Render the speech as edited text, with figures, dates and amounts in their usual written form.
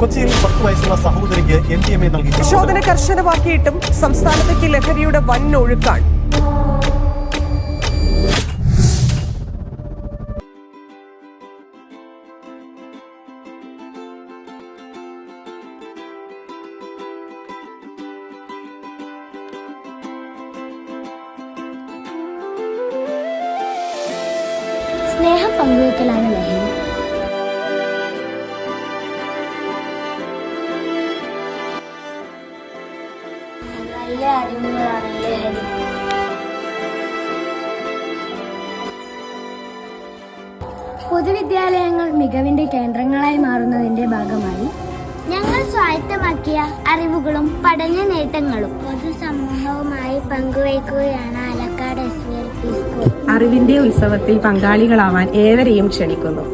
കൊച്ചിയിൽ 10 വയസ്സുള്ള സഹോദരിക്ക് MDMA നൽകി. പരിശോധന കർശനമാക്കിയിട്ടും സംസ്ഥാനത്തേക്ക് ലഹരിയുടെ വൻ ഒഴുക്കാണ്. സ്നേഹം പങ്കുവയ്ക്കലാണ് ലഹരി. നല്ല അറിവുകളാണ് ലഹരി. പൊതുവിദ്യാലയങ്ങൾ മികവിന്റെ കേന്ദ്രങ്ങളായി മാറുന്നതിന്റെ ഭാഗമായി ഞങ്ങൾ സ്വായത്തമാക്കിയ അറിവുകളും പഠന നേട്ടങ്ങളും പൊതുസമൂഹവുമായി പങ്കുവയ്ക്കുകയാണ് ആലക്കാട് SVLP സ്കൂൾ. അറിവിന്റെ ഉത്സവത്തിൽ പങ്കാളികളാവാൻ ഏവരെയും ക്ഷണിക്കുന്നു.